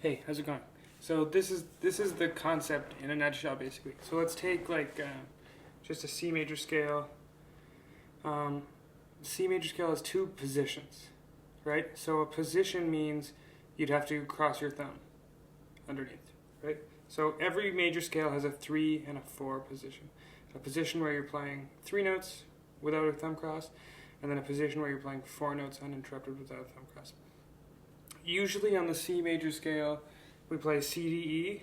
Hey, how's it going? So this is the concept in a nutshell, basically. So let's take just a C major scale. C major scale has two positions, right? So a position means you'd have to cross your thumb underneath, right? So every major scale has a 3 and a 4 position. A position where you're playing 3 notes without a thumb cross, and then a position where you're playing 4 notes uninterrupted without a thumb cross. Usually on the C major scale, we play C, D, E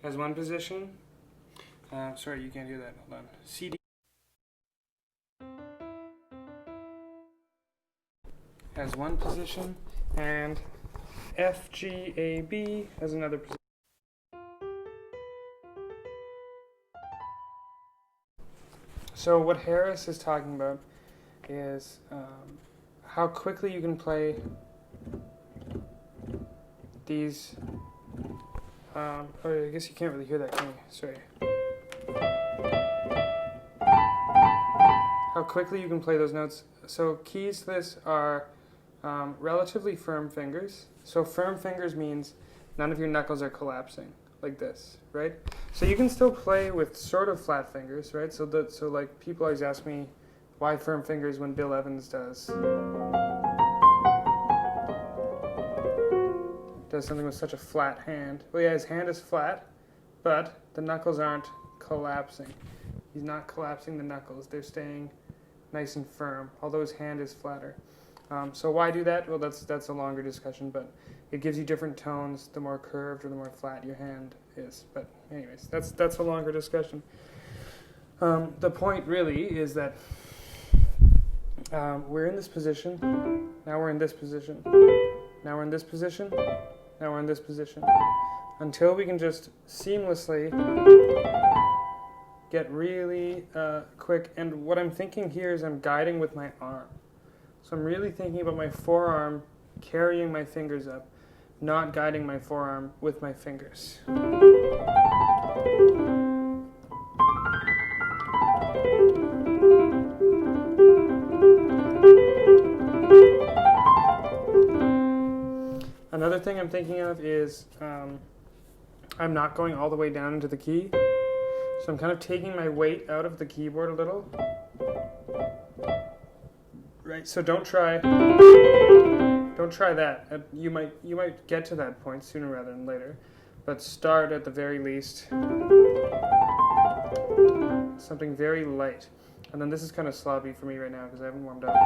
as one position. Sorry, you can't hear that. Hold on. C, D as one position, and F, G, A, B as another position. So what Harris is talking about is how quickly you can play these. Oh, I guess you can't really hear that, can you? Sorry. How quickly you can play those notes. So keys to this are relatively firm fingers. So firm fingers means none of your knuckles are collapsing like this, right? So you can still play with sort of flat fingers, right? So like people always ask me why firm fingers when Bill Evans does something with such a flat hand. Well, yeah, his hand is flat, but the knuckles aren't collapsing. He's not collapsing the knuckles. They're staying nice and firm, although his hand is flatter. So why do that? Well, that's a longer discussion, but it gives you different tones the more curved or the more flat your hand is. But anyways, that's a longer discussion. The point really is that we're in this position, now we're in this position, now we're in this position, now we're in this position, until we can just seamlessly get really quick. And what I'm thinking here is I'm guiding with my arm. So I'm really thinking about my forearm carrying my fingers up, not guiding my forearm with my fingers. Another thing I'm thinking of is I'm not going all the way down into the key. So I'm kind of taking my weight out of the keyboard a little. Right, so don't try that. You might get to that point sooner rather than later, but start at the very least something very light. And then this is kind of sloppy for me right now because I haven't warmed up.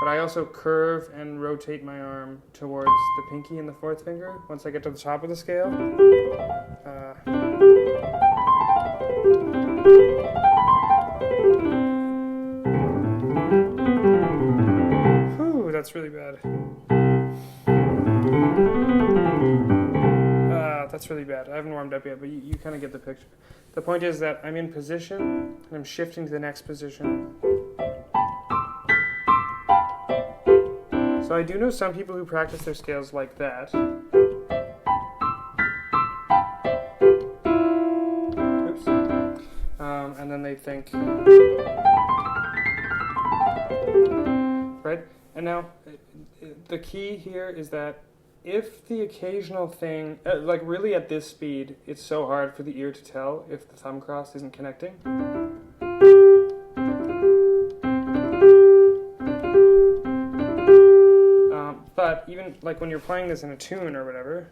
But I also curve and rotate my arm towards the pinky and the 4th finger once I get to the top of the scale. That's really bad. That's really bad. I haven't warmed up yet, but you kind of get the picture. The point is that I'm in position, and I'm shifting to the next position. So I do know some people who practice their scales like that. Oops. And then they think... Right? And now, the key here is that if the occasional thing, like really at this speed, it's so hard for the ear to tell if the thumb cross isn't connecting. But even like when you're playing this in a tune or whatever,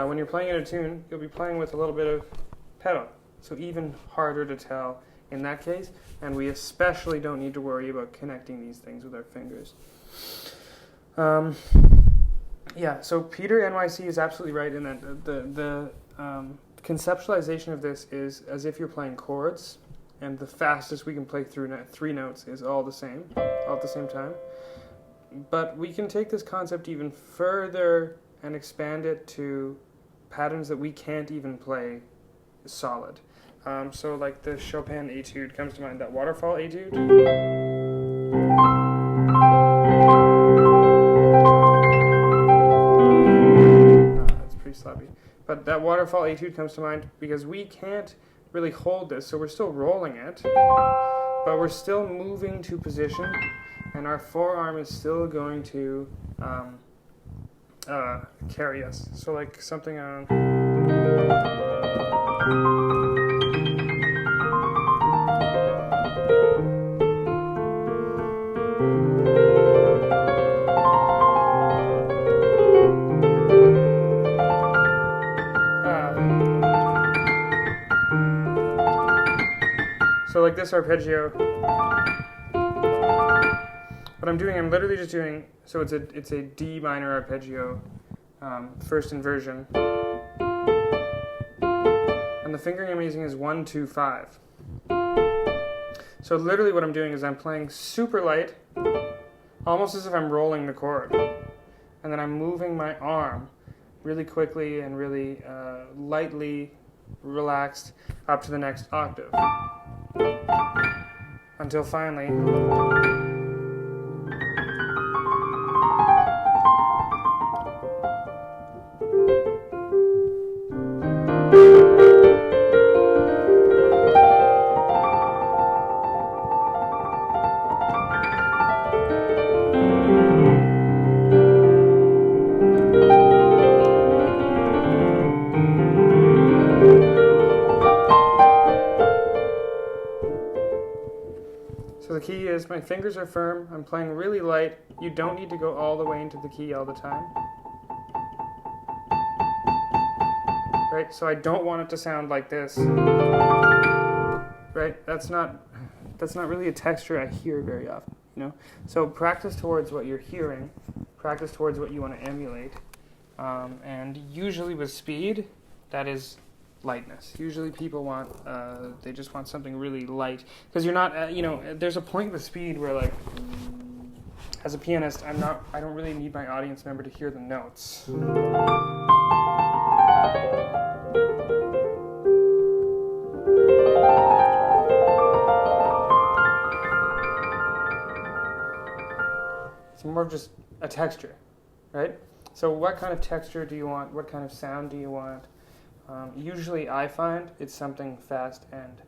when you're playing in a tune, you'll be playing with a little bit of pedal, so even harder to tell in that case, and we especially don't need to worry about connecting these things with our fingers. Yeah, so Peter NYC is absolutely right in that the conceptualization of this is as if you're playing chords, and the fastest we can play through 3 notes is all at the same time. But we can take this concept even further and expand it to patterns that we can't even play solid. So like the Chopin etude comes to mind, that waterfall etude. That's pretty sloppy. But that waterfall etude comes to mind because we can't really hold this, so we're still rolling it, but we're still moving to position, and our forearm is still going to carry us. So like something on. So like this arpeggio, what I'm doing, I'm literally just doing, so it's a D minor arpeggio, first inversion, and the fingering I'm using is 1, 2, 5. So literally what I'm doing is I'm playing super light, almost as if I'm rolling the chord, and then I'm moving my arm really quickly and really lightly relaxed up to the next octave. Until finally, so the key is my fingers are firm, I'm playing really light. You don't need to go all the way into the key all the time. Right? So I don't want it to sound like this. Right? That's not really a texture I hear very often, you know? So practice towards what you're hearing, practice towards what you want to emulate. And usually with speed, that is lightness. Usually people want, they just want something really light. Because you're not, there's a point with speed where, like, as a pianist, I don't really need my audience member to hear the notes. It's more of just a texture, right? So what kind of texture do you want? What kind of sound do you want? Usually I find it's something fast and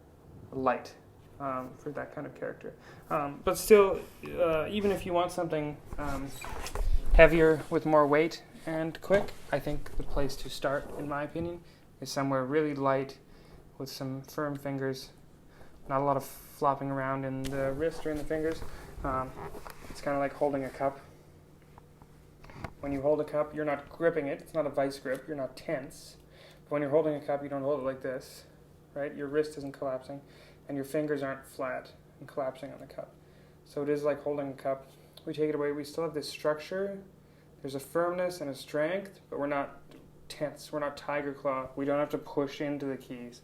light for that kind of character. But still, even if you want something heavier with more weight and quick, I think the place to start, in my opinion, is somewhere really light with some firm fingers, not a lot of flopping around in the wrist or in the fingers. It's kind of like holding a cup. When you hold a cup, you're not gripping it. It's not a vice grip. You're not tense. But when you're holding a cup, you don't hold it like this, right? Your wrist isn't collapsing, and your fingers aren't flat and collapsing on the cup. So it is like holding a cup. We take it away. We still have this structure. There's a firmness and a strength, but we're not tense. We're not tiger claw. We don't have to push into the keys.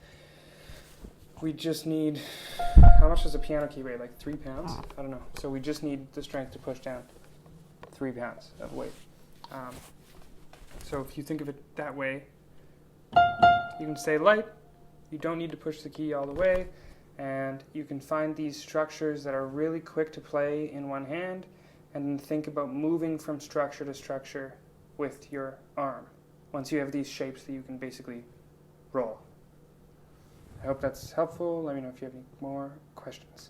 We just need, how much does a piano key weigh? Like 3 pounds? I don't know. So we just need the strength to push down 3 pounds of weight. So if you think of it that way, you can stay light. You don't need to push the key all the way. And you can find these structures that are really quick to play in one hand, and then think about moving from structure to structure with your arm once you have these shapes that you can basically roll. I hope that's helpful. Let me know if you have any more questions.